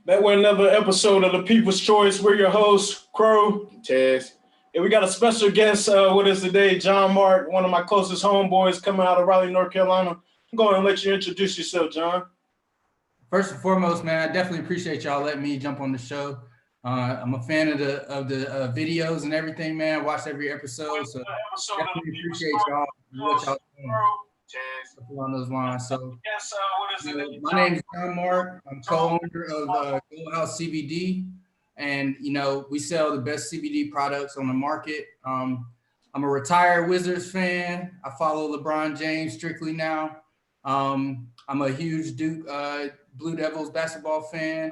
Back with another episode of the People's Choice. We're your hosts, Crow, Tez. and we got a special guest with us today, John Marc, one of my closest homeboys coming out of Raleigh, North Carolina. I'm going to let you introduce yourself, John. First and foremost, man, I definitely appreciate y'all letting me jump on the show. I'm a fan of the videos and everything, man. I watched every episode, so definitely appreciate y'all what y'all doing along those lines. So, my name is John Marc. I'm co-owner of Go House CBD, and we sell the best CBD products on the market. I'm a retired Wizards fan. I follow LeBron James strictly now. I'm a huge Duke Blue Devils basketball fan,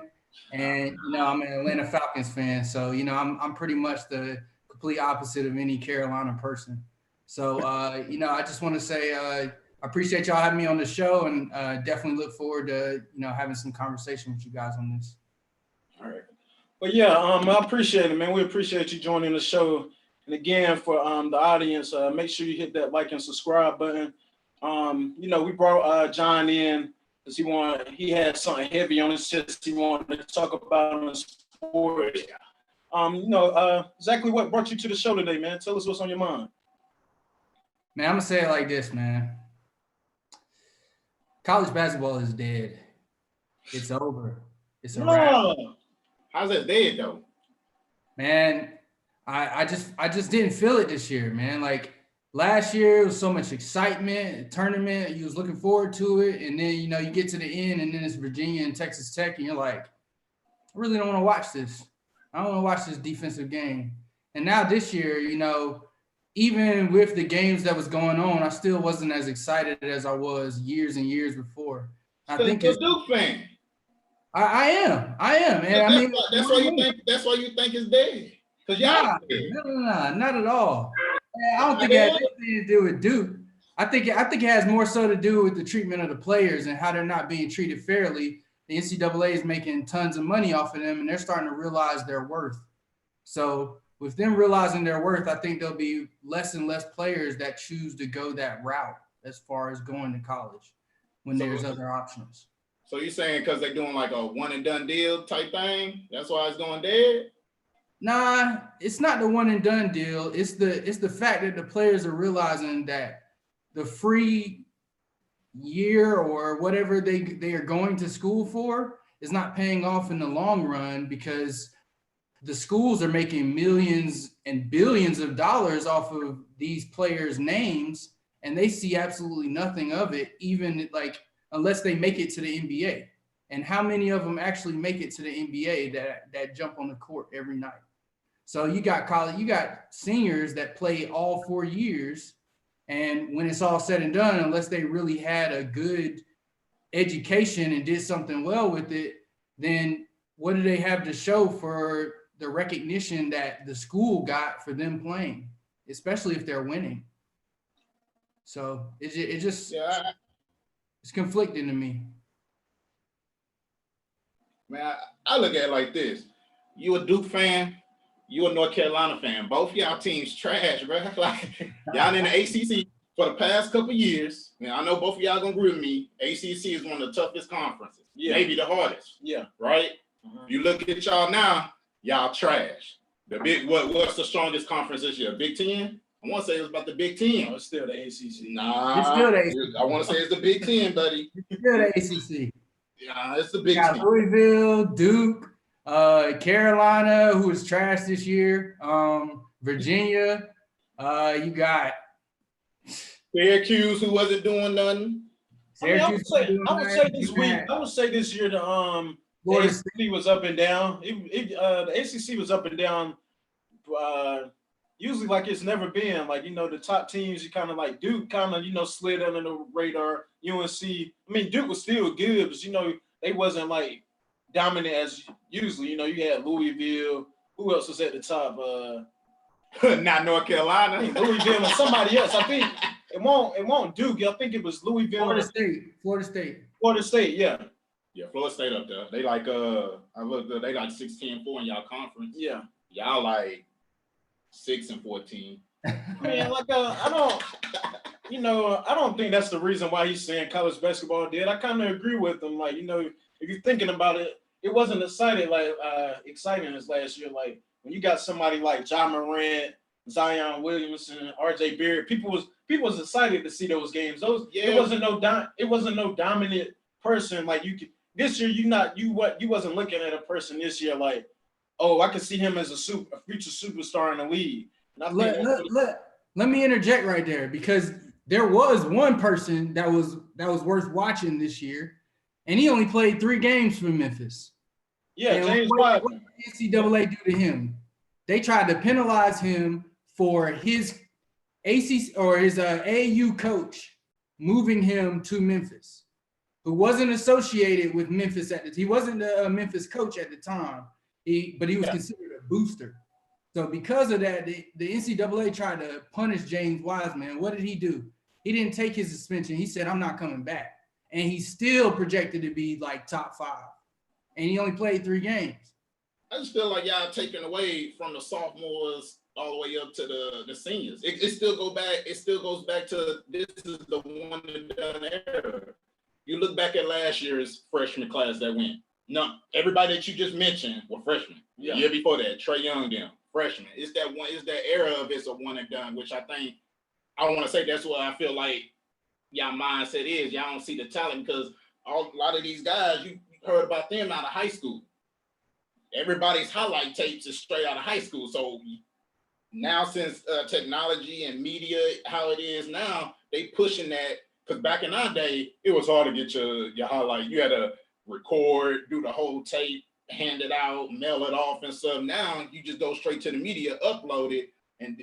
and I'm an Atlanta Falcons fan. So I'm pretty much the complete opposite of any Carolina person. So I just want to say I appreciate y'all having me on the show, and definitely look forward to having some conversation with you guys on this. All right. But yeah, I appreciate it, man. We appreciate you joining the show. And again, for the audience, make sure you hit that like and subscribe button. We brought John in because he had something heavy on his chest he wanted to talk about in sports. Exactly what brought you to the show today, man. Tell us what's on your mind. Man, I'm gonna say it like this, man. College basketball is dead. It's over. It's a wrap. How's it dead though? Man, I just didn't feel it this year, man. Like last year, it was so much excitement, tournament. You was looking forward to it, and then you get to the end, and then it's Virginia and Texas Tech, and you're like, I really don't want to watch this. I don't want to watch this defensive game. And now this year, even with the games that was going on, I still wasn't as excited as I was years and years before. I think you're a Duke fan. I am, and that's why you think it's dead. No, not at all. I don't think it has anything to do with Duke. I think it has more so to do with the treatment of the players and how they're not being treated fairly. The NCAA is making tons of money off of them, and they're starting to realize their worth. So with them realizing their worth, I think there'll be less and less players that choose to go that route as far as going to college when there's other options. So you're saying because they're doing like a one and done deal type thing, that's why it's going dead? Nah, it's not the one and done deal. It's the fact that the players are realizing that the free year or whatever they are going to school for is not paying off in the long run, because the schools are making millions and billions of dollars off of these players' names, and they see absolutely nothing of it, even unless they make it to the NBA. And how many of them actually make it to the NBA that jump on the court every night? So you got seniors that play all 4 years, and when it's all said and done, unless they really had a good education and did something well with it, then what do they have to show for the recognition that the school got for them playing, especially if they're winning? So it's conflicting to me. Man, I look at it like this. You a Duke fan, you a North Carolina fan. Both y'all teams trash, bro. Like y'all in the ACC for the past couple of years. Now I know both of y'all gonna agree with me. ACC is one of the toughest conferences, maybe the hardest. Yeah, right. You look at y'all now, y'all trash. The big what's the strongest conference this year? Big Ten. I want to say it's about the Big Ten. No, it's still the ACC. Nah, it's still the ACC. I want to say it's the Big Ten, buddy. It's still the ACC. Yeah, it's the Big Ten. Louisville, Duke, Carolina, who was trash this year. Virginia. You got Syracuse, who wasn't doing nothing. I would say this year the ACC was up and down. The ACC was up and down. Usually like it's never been. Like, the top teams, you kind of like Duke kind of, slid under the radar. UNC, I mean, Duke was still good, but, they wasn't like dominant as usually. You had Louisville. Who else was at the top? Not North Carolina. Louisville and somebody else. I think it won't Duke. I think it was Louisville. Florida State, yeah. Yeah, Florida State up there. They like I looked they like 16-4 in y'all conference. Yeah. Y'all like 6-14. Man, I don't think that's the reason why he's saying college basketball dead. I kind of agree with him. Like, if you're thinking about it, it wasn't exciting as last year. Like when you got somebody like Ja Morant, Zion Williamson, RJ Barrett, people was excited to see those games. It wasn't no dominant person like you could this year. You wasn't looking at a person this year like, oh, I could see him as a future superstar in the league. Let me interject right there, because there was one person that was worth watching this year, and he only played 3 games for Memphis. Yeah, and James what Wiseman. did NCAA do to him? They tried to penalize him for his ACC or his AAU coach moving him to Memphis, who wasn't associated with Memphis he wasn't the Memphis coach at the time, but he was considered a booster. So because of that, the NCAA tried to punish James Wiseman. What did he do? He didn't take his suspension. He said, I'm not coming back. And he's still projected to be like top 5. And he only played 3 games. I just feel like y'all taking away from the sophomores all the way up to the seniors. It still goes back to this is the one and done era. You look back at last year's freshman class that went. No, everybody that you just mentioned were freshmen. Yeah. The year before that, Trae Young, them freshmen. It's that era of it's a one and done, which I think I want to say that's what I feel like y'all mindset is. Y'all don't see the talent because a lot of these guys you heard about them out of high school. Everybody's highlight tapes is straight out of high school. So now since technology and media, how it is now, they pushing that. Because back in our day, it was hard to get your highlight. You had to record, do the whole tape, hand it out, mail it off and stuff. Now you just go straight to the media, upload it, and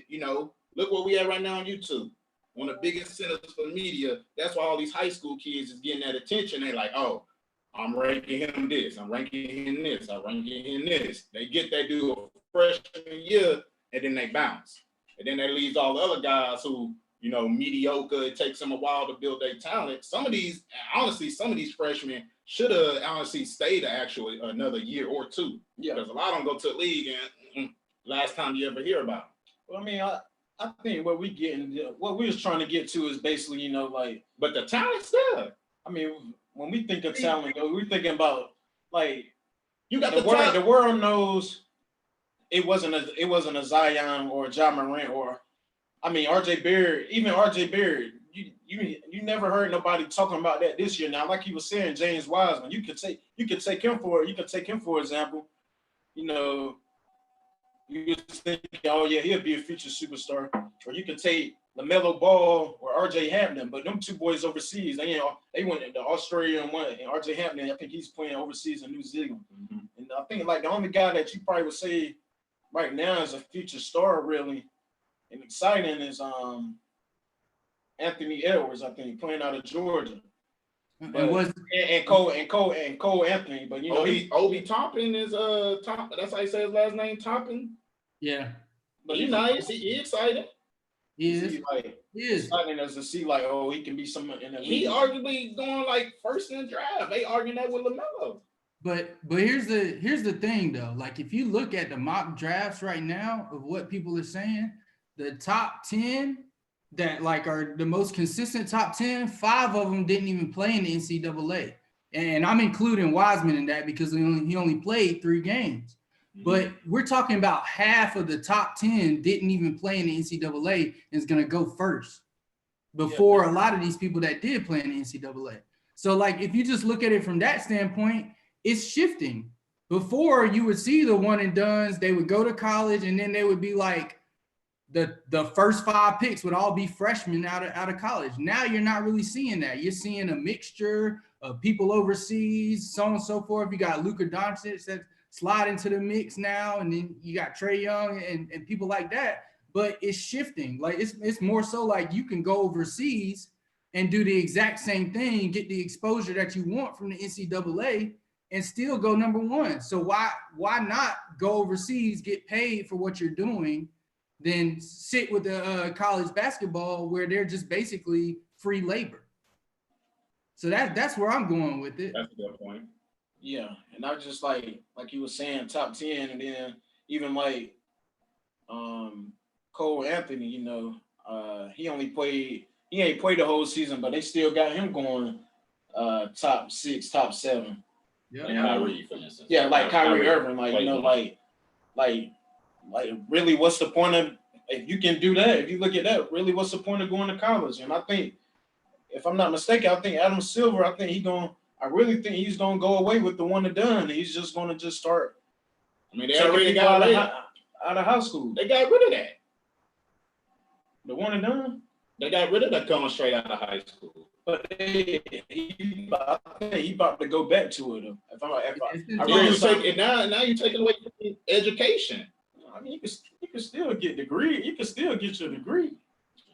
look what we have right now on YouTube. One of the biggest centers for media. That's why all these high school kids is getting that attention. They're like, oh, I'm ranking him this, I'm ranking him this, I'm ranking him this. They get that dude a freshman year, and then they bounce. And then that leaves all the other guys who, mediocre. It takes them a while to build their talent. Some of these freshmen should have honestly stayed actually another year or 2. Yeah. Because a lot of them go to the league and last time you ever hear about them. Well, I mean, I think what we was trying to get to is basically, but the talent's there. I mean, when we think of talent, we're thinking about like you got the world knows it wasn't a Zion or a Ja Morant or RJ Barrett. Even RJ Barrett, you never heard nobody talking about that this year. Now, like he was saying, James Wiseman, you could take him for example. You just think, oh yeah, he'll be a future superstar. Or you could take LaMelo Ball or RJ Hampton, but them 2 boys overseas, they went to Australia and RJ Hampton, I think he's playing overseas in New Zealand. Mm-hmm. And I think like the only guy that you probably would say right now is a future star really and exciting is Anthony Edwards, I think, playing out of Georgia. And Cole Anthony, but Obi Toppin is Top. That's how you say his last name, Toppin. Yeah, but he's nice. He excited. He is exciting as to see like, oh, he can be someone in the league. He arguably going like first in the draft. They arguing that with LaMelo. But here's the thing though. Like if you look at the mock drafts right now of what people are saying, the top 10 that like are the most consistent top 10, 5 of them didn't even play in the NCAA. And I'm including Wiseman in that because he only played 3 games. Mm-hmm. But we're talking about half of the top 10 didn't even play in the NCAA and is going to go first before a lot of these people that did play in the NCAA. So like, if you just look at it from that standpoint, it's shifting. Before you would see the one and dones, they would go to college and then they would be like, the first 5 picks would all be freshmen out of college. Now you're not really seeing that. You're seeing a mixture of people overseas, so on and so forth. You got Luka Doncic that slide into the mix now, and then you got Trae Young and people like that. But it's shifting. Like it's more so like you can go overseas and do the exact same thing, get the exposure that you want from the NCAA, and still go number 1. So why not go overseas, get paid for what you're doing, then sit with the college basketball where they're just basically free labor. So that's where I'm going with it. That's a good point. Yeah, and I just like you were saying, top 10, and then even like Cole Anthony, he ain't played the whole season, but they still got him going top 6, top 7. Yeah. Like Kyrie, for instance. Yeah, like Kyrie Irving, like, you know, like really, what's the point of, if you can do that, if you look at that, really, what's the point of going to college? And I think, if I'm not mistaken, I think Adam Silver, I really think he's gonna go away with the one and done. He's just gonna just start. I mean, they already got out of high school. They got rid of that. The one and done. They got rid of that coming straight out of high school. But I think he about to go back to it. Now you're taking away from education. I mean, you can still get degree. You can still get your degree.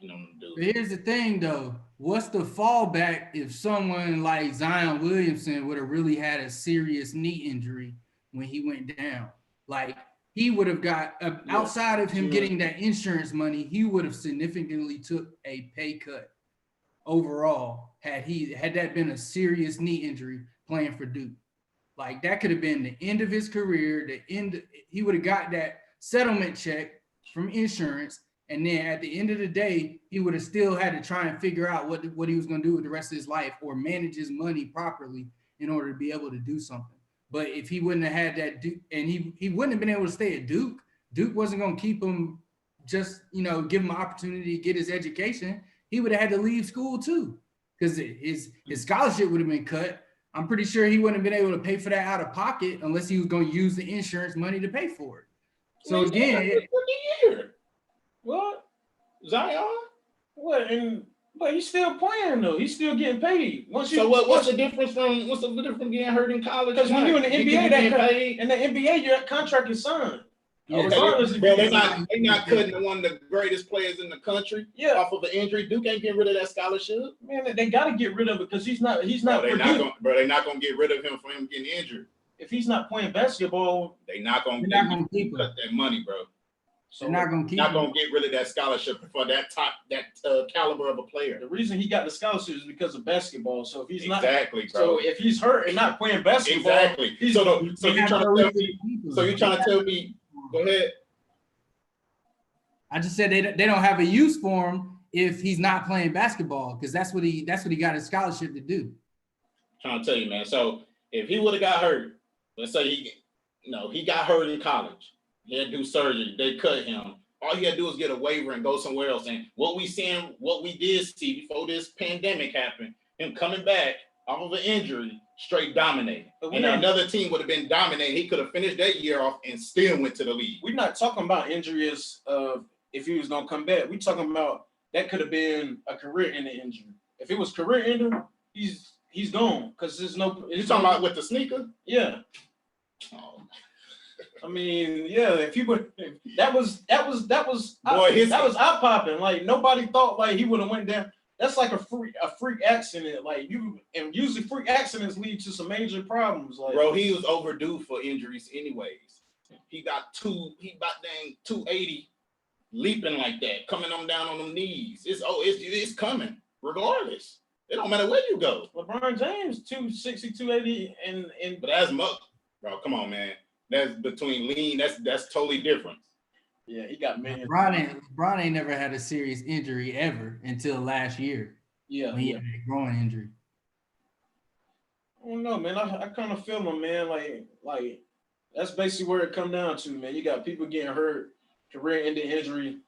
But here's the thing, though. What's the fallback if someone like Zion Williamson would have really had a serious knee injury when he went down? Like, he would have got, outside of him getting that insurance money, he would have significantly took a pay cut overall had that been a serious knee injury playing for Duke. Like, that could have been the end of his career. He would have got that settlement check from insurance. And then at the end of the day, he would have still had to try and figure out what he was going to do with the rest of his life or manage his money properly in order to be able to do something. But if he wouldn't have had that Duke, and he wouldn't have been able to stay at Duke, Duke wasn't going to keep him, just, give him an opportunity to get his education. He would have had to leave school too, because his scholarship would have been cut. I'm pretty sure he wouldn't have been able to pay for that out of pocket unless he was going to use the insurance money to pay for it. So again, What? Zion? What? But he's still playing though. He's still getting paid. What's the difference from getting hurt in college? Because when you're in the NBA, in the NBA, your contract is signed. Yeah, okay. They're not cutting one of the greatest players in the country off of an injury. Duke ain't getting rid of that scholarship. Man, they got to get rid of it because he's not. They're not gonna get rid of him for him getting injured. If he's not playing basketball, they're not gonna keep cut that money, bro. So they're not gonna get rid of that scholarship for that caliber of a player. The reason he got the scholarship is because of basketball. So if he's not bro. So if he's hurt and not playing basketball, So you're trying to tell me? Go ahead. I just said they don't have a use for him if he's not playing basketball, because that's what he got his scholarship to do. I'm trying to tell you, man. So if he would have got hurt, let's say he got hurt in college. He had to do surgery. They cut him. All he had to do was get a waiver and go somewhere else. And what we did see before this pandemic happened, him coming back off of an injury, straight dominating. And another team would have been dominating. He could have finished that year off and still went to the league. We're not talking about injuries if he was gonna come back. We're talking about that could have been a career-ending injury. If it was career-ending, he's gone because there's no. You talking about with the sneaker? Yeah. Oh. I mean, yeah. If that was eye popping. Like nobody thought like he would have went down. That's like a freak accident. Like usually freak accidents lead to some major problems. Like, bro, he was overdue for injuries anyways. He about 280, leaping like that, coming on down on them knees. It's coming regardless. It don't matter where you go. LeBron James 260, 280, and but that's much, bro. Come on, man. That's between lean. That's totally different. Yeah, he got millions. LeBron ain't never had a serious injury ever until last year. Yeah, when he had a groin injury. I don't know, man. I kind of feel him, man. Like that's basically where it come down to, man. You got people getting hurt, career-ending injury.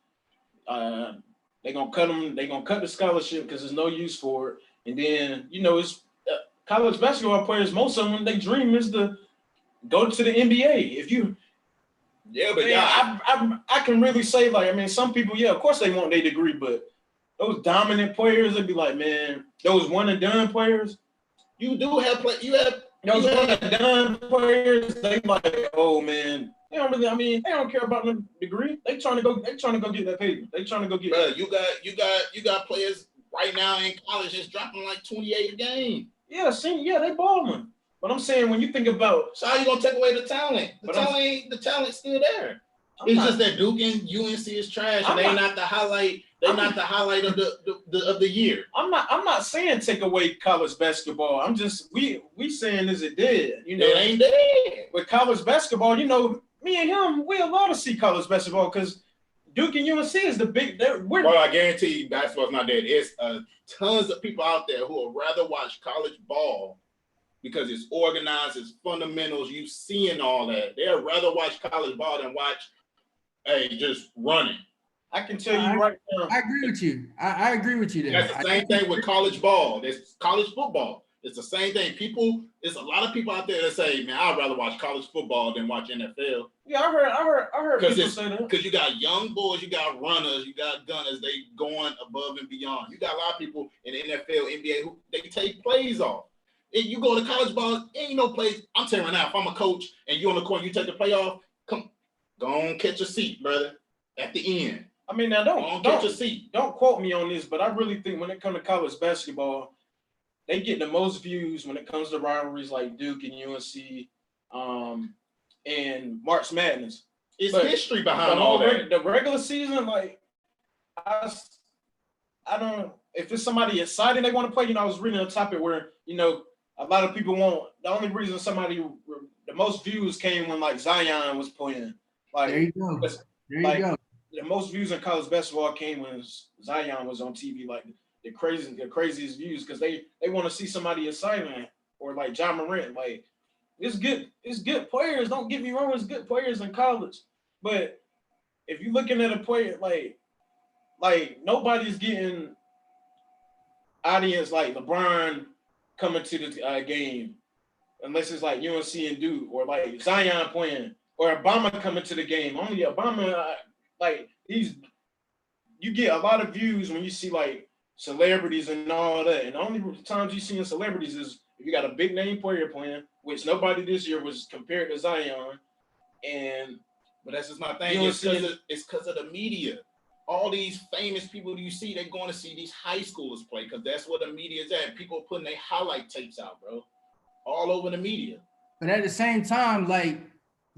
They gonna cut them. They gonna cut the scholarship because there's no use for it. And then it's college basketball players. Most of them, they dream is to go to the NBA. I can really say, like, I mean, some people, yeah, of course they want their degree, but those dominant players, they'd be like, man, those one and done players. You do have those one and done players. They like, oh man, they don't really. I mean, they don't care about the degree. They trying to go get that paper. They trying to go get. Bro, you got players right now in college just dropping like 28 a game. Yeah, they balling. But I'm saying when you think about, so how you gonna take away the talent? The talent's still there. Just that Duke and UNC is trash, and they're not the highlight. They're not the highlight of the year. I'm not saying take away college basketball. I'm just we saying is it dead? It ain't dead. With college basketball, me and him, we love to see college basketball because Duke and UNC is the big. Well, I guarantee you, basketball's not dead. It's tons of people out there who would rather watch college ball because it's organized, it's fundamentals. You seeing all that. They'd rather watch college ball than watch, just running. I can tell you right now. I agree with you. I agree with you there. That's the same thing with college ball. That's college football. It's the same thing. There's a lot of people out there that say, man, I'd rather watch college football than watch NFL. Yeah, I heard people say that. Because you got young boys, you got runners, you got gunners, they going above and beyond. You got a lot of people in the NFL, NBA, who they take plays off. If you go to college ball, ain't no plays. I'm telling you right now, if I'm a coach and you on the court, you take the play off, go on, catch a seat, brother, at the end. I mean, now don't quote me on this, but I really think when it comes to college basketball, they get the most views when it comes to rivalries like Duke and UNC, and March Madness. It's history behind all that. The regular season, like I don't. If it's somebody excited they want to play, I was reading a topic where a lot of people want. The only reason the most views came when like Zion was playing. Like there you go. There you go. The most views in college basketball came when Zion was on TV. Like the craziest views because they want to see somebody exciting or like John Morant. Like it's good players. Don't get me wrong, it's good players in college. But if you're looking at a player like nobody's getting audience like LeBron coming to the game unless it's like UNC and Duke or like Zion playing or Obama coming to the game. Only Obama, you get a lot of views when you see like celebrities and all that. And the only times you see in celebrities is if you got a big name player playing, which nobody this year was compared to Zion. But that's just my thing. It's because of the media. All these famous people you see, they're going to see these high schoolers play because that's what the media is at. People are putting their highlight tapes out, bro, all over the media. But at the same time, like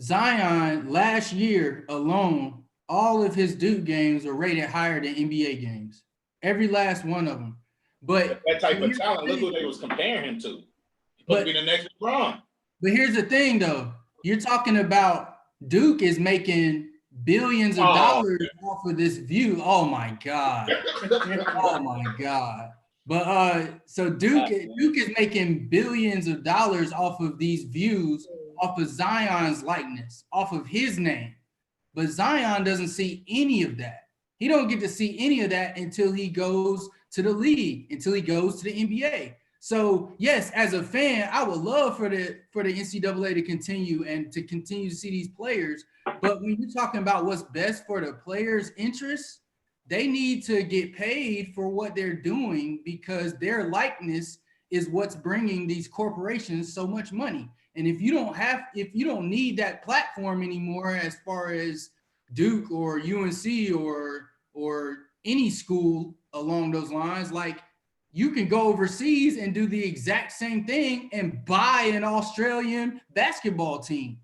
Zion last year alone, all of his Duke games are rated higher than NBA games. Every last one of them. But that type of talent, look who they was comparing him to. He's supposed to be the next LeBron. But here's the thing, though. You're talking about Duke is making billions of dollars off of this view. Oh my God. Oh my God. But so Duke is making billions of dollars off of these views, off of Zion's likeness, off of his name. But Zion doesn't see any of that. He don't get to see any of that until he goes to the league, until he goes to the NBA. So yes, as a fan, I would love for the NCAA to continue to see these players. But when you're talking about what's best for the players' interests, they need to get paid for what they're doing because their likeness is what's bringing these corporations so much money. And if you don't need that platform anymore, as far as Duke or UNC or any school along those lines, like you can go overseas and do the exact same thing and buy an Australian basketball team.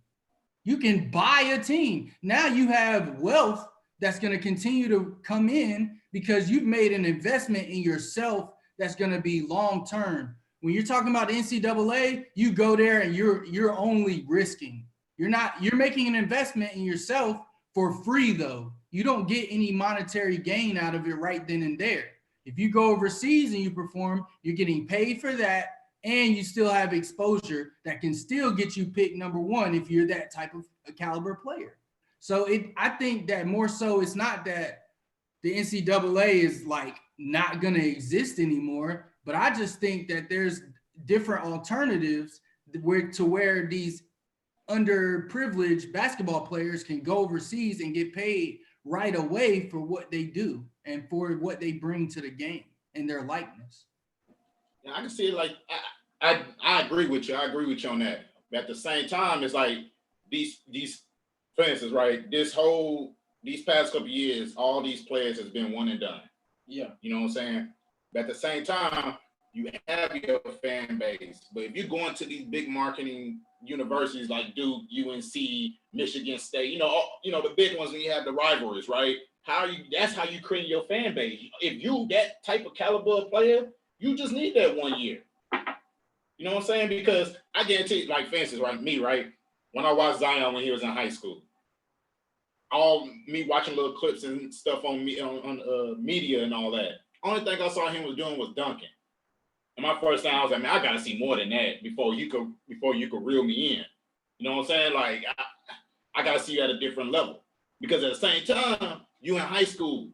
You can buy a team. Now you have wealth that's going to continue to come in because you've made an investment in yourself that's going to be long-term. When you're talking about the NCAA, you go there and you're only risking. You're making an investment in yourself for free though. You don't get any monetary gain out of it right then and there. If you go overseas and you perform, you're getting paid for that, and you still have exposure that can still get you picked number one if you're that type of a caliber player. So I think that more so it's not that the NCAA is like not going to exist anymore, but I just think that there's different alternatives where these underprivileged basketball players can go overseas and get paid right away for what they do and for what they bring to the game and their likeness. Yeah, I can see it like I agree with you. I agree with you on that. But at the same time, it's like these for instance, right? These past couple of years, all these players has been one and done. Yeah. You know what I'm saying? But at the same time, you have your fan base. But if you're going to these big marketing universities like Duke, UNC, Michigan State, the big ones when you have the rivalries, right? That's how you create your fan base. If you that type of caliber player, you just need that 1 year. You know what I'm saying? Because I guarantee, like for instance, right, me, right? When I watched Zion when he was in high school, all me watching little clips and stuff on media and all that. Only thing I saw him was doing was dunking. And my first time, I was like, man, I gotta see more than that before you could reel me in. You know what I'm saying? Like, I gotta see you at a different level. Because at the same time, you in high school.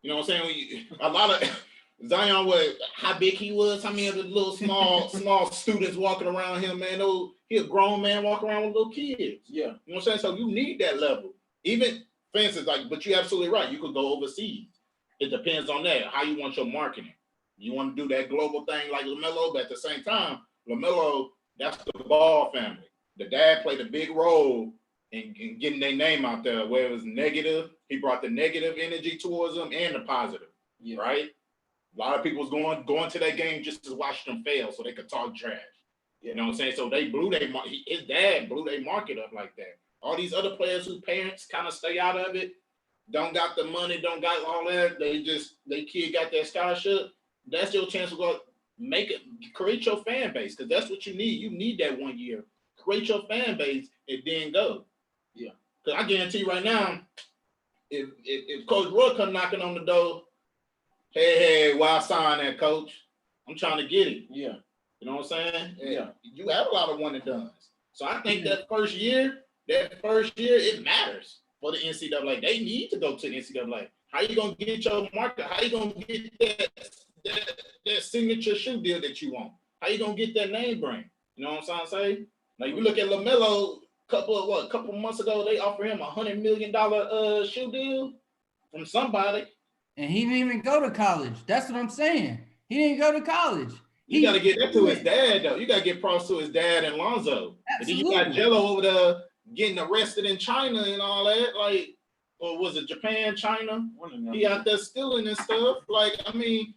You know what I'm saying? A lot of Zion was how big he was, how many of the little small students walking around him, man. He a grown man walking around with little kids. Yeah. You know what I'm saying? So you need that level. Even for instance, like, but you're absolutely right. You could go overseas. It depends on that, how you want your marketing. You want to do that global thing like LaMelo, but at the same time, LaMelo, that's the Ball family. The dad played a big role in getting their name out there, where it was negative. He brought the negative energy towards them and the positive, right? A lot of people was going to that game just to watch them fail so they could talk trash. You know what I'm saying? So they his dad blew their market up like that. All these other players whose parents kind of stay out of it, don't got the money, don't got all that. They kid got that scholarship. That's your chance to go create your fan base, because that's what you need. You need that 1 year. Create your fan base and then go. Yeah. Because I guarantee you right now, if Coach Roy come knocking on the door, hey, why sign that, coach? I'm trying to get it. Yeah. You know what I'm saying? Yeah. You have a lot of one and dones. So I think that first year, it matters for the NCAA. They need to go to the NCAA. How you gonna get your market? How you gonna get that signature shoe deal that you want? How you gonna get that name brand? You know what I'm trying to say? Like, you look at LaMelo, a couple months ago, they offered him $100 million shoe deal from somebody. And he didn't even go to college. That's what I'm saying. He didn't go to college. You got to get that to his dad, though. You got to get props to his dad and Lonzo. Absolutely. And then you got Jello over there getting arrested in China and all that. Like, or was it Japan, China? He out there stealing and stuff. Like, I mean,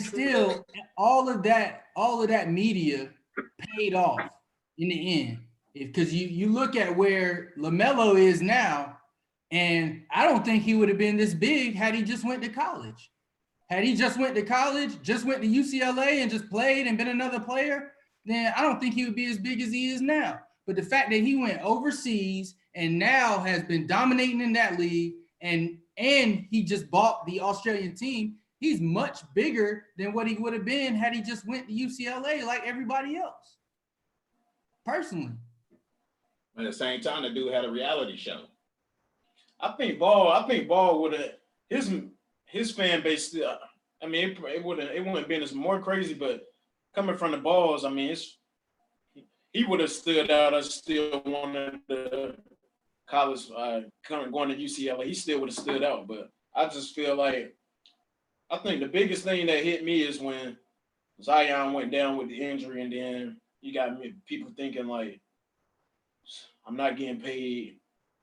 still all of that media paid off in the end. Because you look at where LaMelo is now, and I don't think he would have been this big had he just went to college. Had he just went to college, just went to UCLA and just played and been another player, then I don't think he would be as big as he is now. But the fact that he went overseas and now has been dominating in that league, and he just bought the Australian team, he's much bigger than what he would have been had he just went to UCLA like everybody else. Personally. At the same time, the dude had a reality show. I think Ball would have his fan base still. I mean, it wouldn't been as more crazy, but coming from the Balls, I mean, he would have stood out as still wanted the college going to UCLA. He still would have stood out, but I just feel like I think the biggest thing that hit me is when Zion went down with the injury, and then you got people thinking like, I'm not getting paid.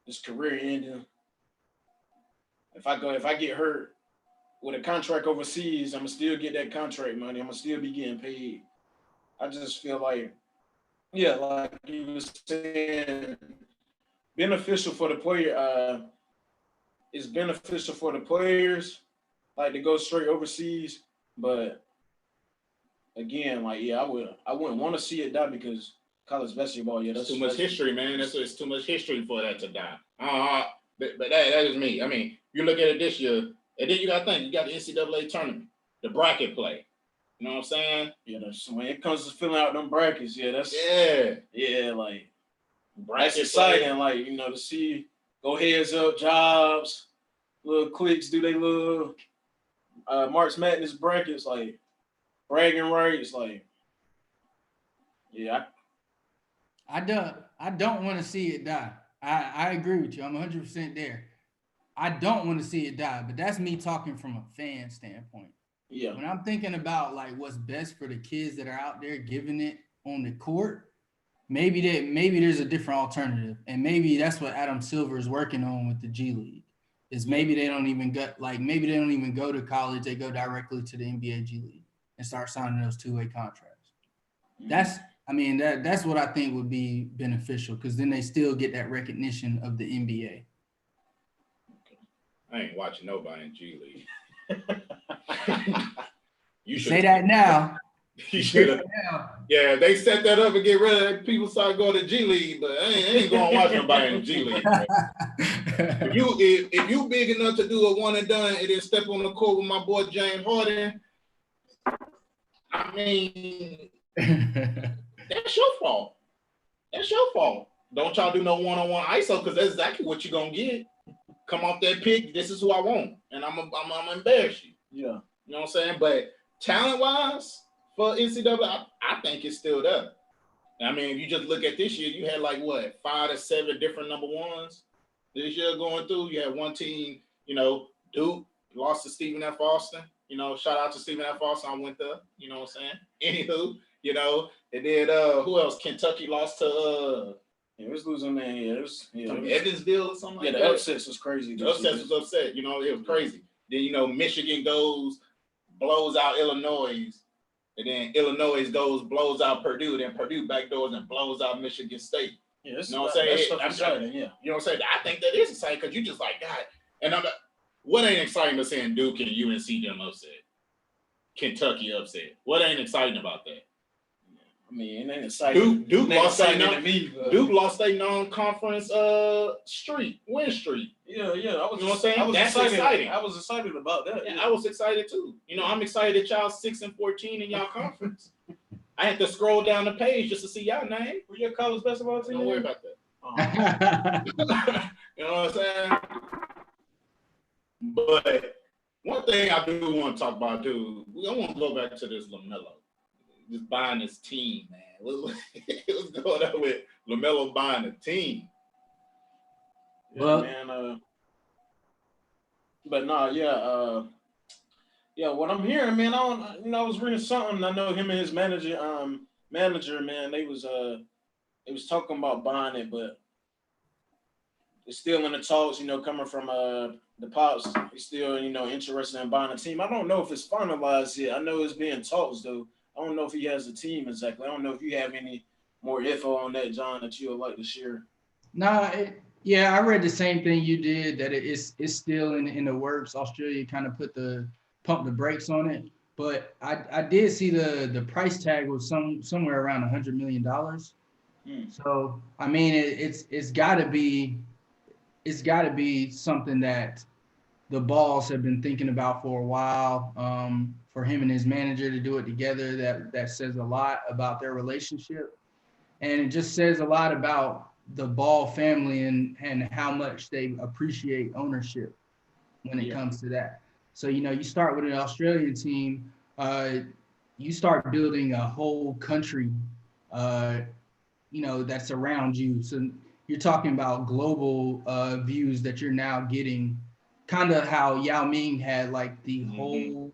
This career ending. If I get hurt with a contract overseas, I'm gonna still get that contract money. I'm gonna still be getting paid. I just feel like, like you were saying, beneficial for the player. It's beneficial for the players, like, to go straight overseas. But again, like, I wouldn't want to see it die, because college basketball, that's too much history, man. It's too much history for that to die. But that is me. I mean, you look at it this year, and then you got to think, you got the NCAA tournament, the bracket play. You know what I'm saying? Yeah, when it comes to filling out them brackets, like that's exciting. Like, to see go heads up jobs, little cliques do they little March Madness brackets, like bragging rights, like I don't want to see it die. I agree with you. I'm 100% there. I don't want to see it die, but that's me talking from a fan standpoint. Yeah. When I'm thinking about like what's best for the kids that are out there giving it on the court, maybe there's a different alternative, and maybe that's what Adam Silver is working on with the G League. Is maybe they don't even go to college. They go directly to the NBA G League and start signing those two-way contracts. Mm-hmm. That's what I think would be beneficial, because then they still get that recognition of the NBA. I ain't watching nobody in G League. You say that now. You should have. Yeah, they set that up and get rid of it. People start going to G League, but I ain't going to watch nobody in G League. If you big enough to do a one and done and then step on the court with my boy James Harden, I mean, that's your fault. That's your fault. Don't y'all do no one-on-one ISO because that's exactly what you're gonna get. Come off that pick. This is who I want, and I'm gonna embarrass you. Yeah, you know what I'm saying. But talent-wise, for NCAA, I think it's still there. I mean, if you just look at this year, you had like what 5 to 7 different number ones this year going through. You had one team, Duke lost to Stephen F. Austin. Shout out to Stephen F. Austin. I went there. You know what I'm saying? Anywho, and then who else? Kentucky lost to it was losing, man. Yeah, it was Evansville or something like that. Yeah, the upsets was crazy. The upsets was upset. It was crazy. Then Michigan blows out Illinois. And then Illinois blows out Purdue. Then Purdue backdoors and blows out Michigan State. Yeah, you know what I'm saying? That's exciting, yeah. You know what I'm saying? I think that is exciting because you just like, God. And what ain't exciting but seeing Duke and UNC them upset? Kentucky upset. What ain't exciting about that? I mean, it ain't exciting. Duke lost their non-conference win streak. Yeah. You know what I'm saying? That's exciting. I was excited about that. Yeah, I was excited too. I'm excited that y'all 6-14 in y'all conference. I had to scroll down the page just to see y'all name. Were your college basketball team? Don't worry about that. You know what I'm saying? But one thing I do want to talk about too, I want to go back to this LaMelo. Just buying this team, man. What's going on with LaMelo buying a team? Yeah, man. But no, yeah. What I'm hearing, man, I was reading something. I know him and his manager, man, they was talking about buying it, but it's still in the talks. Coming from the Pops, he's still interested in buying a team. I don't know if it's finalized yet. I know it's being talks though. I don't know if he has a team exactly. I don't know if you have any more info on that, John, that you would like to share. I read the same thing you did, that it's still in the works. Australia kind of pump the brakes on it. But I did see the price tag was somewhere around $100 million. So I mean it's gotta be something that the Balls have been thinking about for a while. For him and his manager to do it together, that says a lot about their relationship. And it just says a lot about the Ball family and how much they appreciate ownership when it comes to that. So, you start with an Australian team, you start building a whole country, that's around you. So you're talking about global views that you're now getting, kind of how Yao Ming had like the whole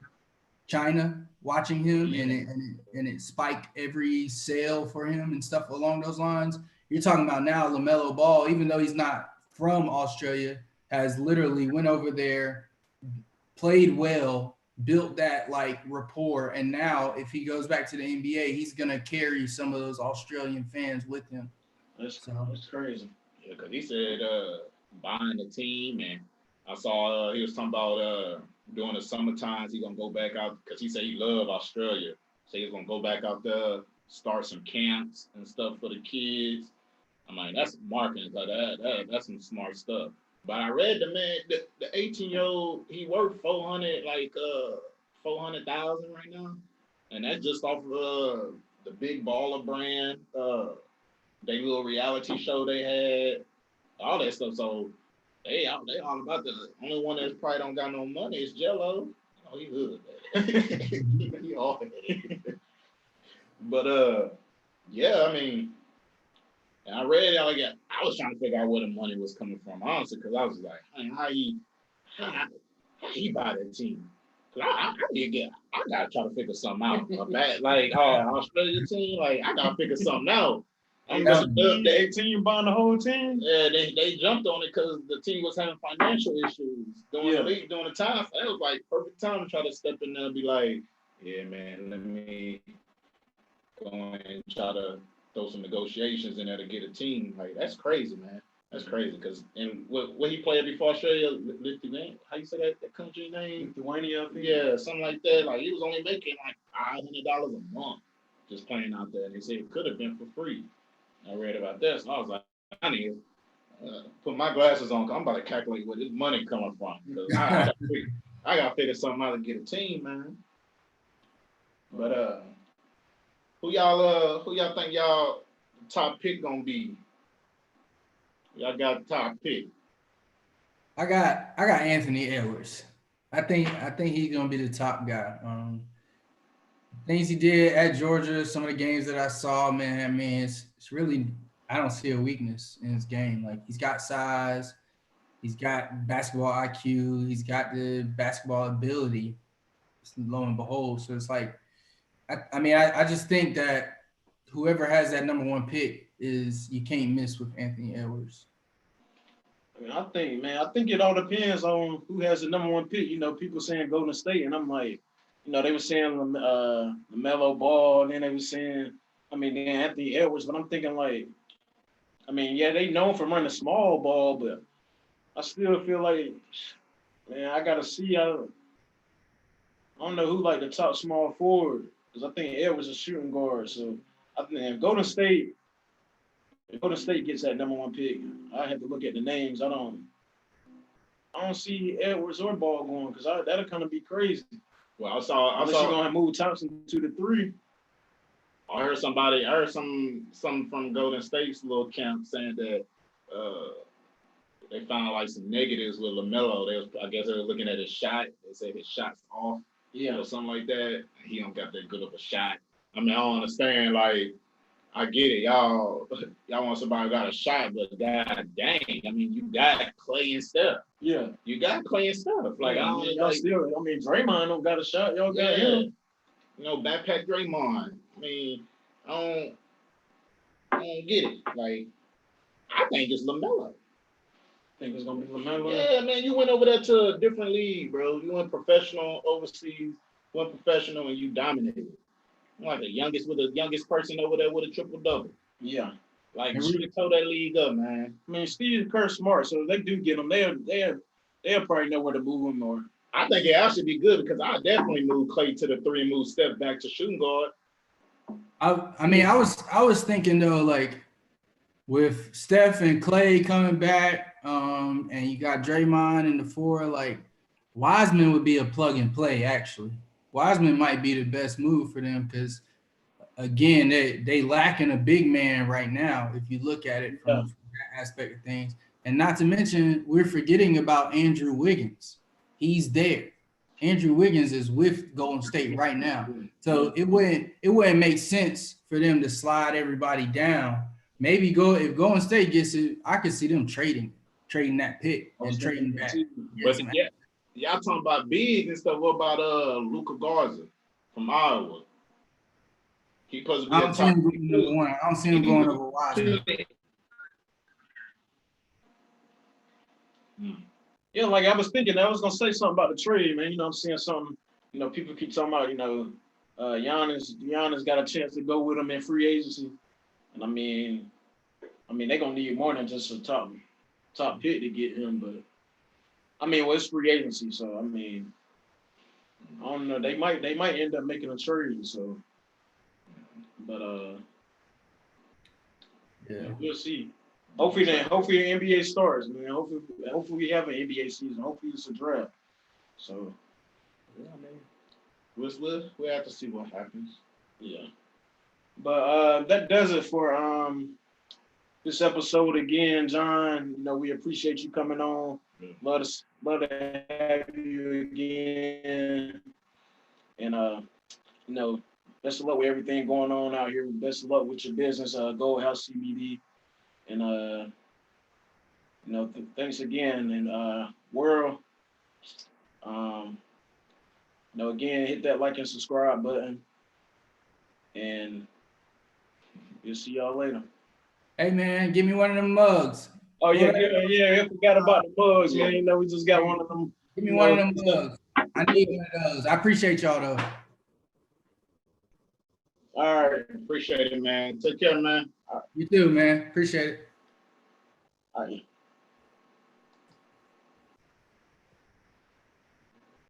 China watching him and it spiked every sale for him and stuff along those lines. You're talking about now LaMelo Ball, even though he's not from Australia, has literally went over there, played well, built that like rapport, and now if he goes back to the NBA, he's gonna carry some of those Australian fans with him. That's crazy. Yeah, because he said buying the team, and I saw he was talking about during the summer times he's gonna go back out because he said he loved Australia, so he's gonna go back out there, start some camps and stuff for the kids. I'm like, that's marketing, that's some smart stuff. But I read the 18-year-old, he worth 400,000 right now, and that's just off of the Big Baller brand, their little reality show they had, all that stuff. So they all about the only one that's probably don't got no money is Jello. Oh, he hood. He all But yeah, I mean. And I read it, I was trying to figure out where the money was coming from, honestly, because I was like, how he buy that team? Because I gotta try to figure something out. Australia team, I gotta figure something out. The 18 buying the whole team? Yeah, they jumped on it because the team was having financial issues during the league, during the time. So it was like perfect time to try to step in there and be like, yeah, man, let me go and try to throw some negotiations in there to get a team. Like, that's crazy, man. That's crazy. Because what he played before Australia, Lithuania, how you say that country name? Lithuania, I think. Yeah, something like that. Like, he was only making like $500 a month just playing out there. And they said it could have been for free. I read about that, so I was like, I need to put my glasses on because I'm about to calculate where this money coming from. Because I got to figure something out to get a team, man. But who y'all think y'all top pick gonna be? Y'all got top pick. I got Anthony Edwards. I think he's gonna be the top guy. Things he did at Georgia, some of the games that I saw, man, I mean, it's really, I don't see a weakness in his game. Like, he's got size, he's got basketball IQ, he's got the basketball ability, lo and behold. So it's like, I just think that whoever has that number one pick you can't miss with Anthony Edwards. I mean, I think it all depends on who has the number one pick. You know, people saying Golden State, and I'm like, you know, they were saying LaMelo Ball, and then they were saying, then Anthony Edwards, but I'm thinking like, yeah, they known for running small ball, but I still feel like, man, I gotta see. I don't know who like the top small forward, because I think Edwards is a shooting guard. So I think if Golden State gets that number one pick, I have to look at the names. I don't see Edwards or Ball going, because that'll kind of be crazy. Well, I saw Unless you're gonna move Thompson to the 3. I heard some from Golden State's little camp saying that they found like some negatives with LaMelo. I guess they were looking at his shot. They said his shot's off, or something like that. He don't got that good of a shot. I mean, I don't understand. Like, I get it, y'all want somebody who got a shot, but god dang, I mean, you got Clay and Steph. Yeah, you got Clay and Steph. Like, Draymond don't got a shot. Y'all got him. You know, backpack Draymond. I mean, I don't get it. Like, I think it's LaMelo. Think it's gonna be LaMelo? Yeah, man, you went over there to a different league, bro. You went professional overseas, went professional, and you dominated. Like the youngest person over there with a triple-double. Yeah. Like, you should tow that league up, man. I mean, Steve Kerr's smart, so if they do get him, they'll probably know where to move him. Or I think it actually be good, because I definitely move Clay to the 3 and move Steph back to shooting guard. I was thinking though, like, with Steph and Clay coming back, and you got Draymond in the 4, like, Wiseman would be a plug and play. Actually, Wiseman might be the best move for them, because again, they lacking a big man right now. If you look at it from that aspect of things, and not to mention, we're forgetting about Andrew Wiggins. He's there. Andrew Wiggins is with Golden State right now, so it wouldn't make sense for them to slide everybody down. Maybe if Golden State gets it, I could see them trading that pick and trading back. But y'all talking about big and stuff. What about Luka Garza from Iowa? He supposed to be I don't see him going number 1. I don't see him going over Wiseman. Yeah, like I was thinking, I was gonna say something about the trade, man. You know, I'm seeing something. You know, people keep talking about, Giannis got a chance to go with him in free agency, and I mean, they're gonna need more than just a top pick to get him. But it's free agency, so I don't know. They might end up making a trade. So, but we'll see. Hopefully the NBA starts, man. Hopefully we have an NBA season. Hopefully it's a draft. So, yeah, man. We'll have to see what happens. Yeah. But that does it for this episode again, John. You know, we appreciate you coming on. Love to have you again. And best of luck with everything going on out here. Best of luck with your business, Gold House CBD. And thanks again. And world, again, hit that like and subscribe button, and we'll see y'all later. Hey man, give me one of them mugs. Oh yeah, I forgot about the mugs, man. We just got one of them. Give me one of them mugs. I need one of those. I appreciate y'all though. All right, appreciate it, man. Take care, man. You too, man. Appreciate it. All right.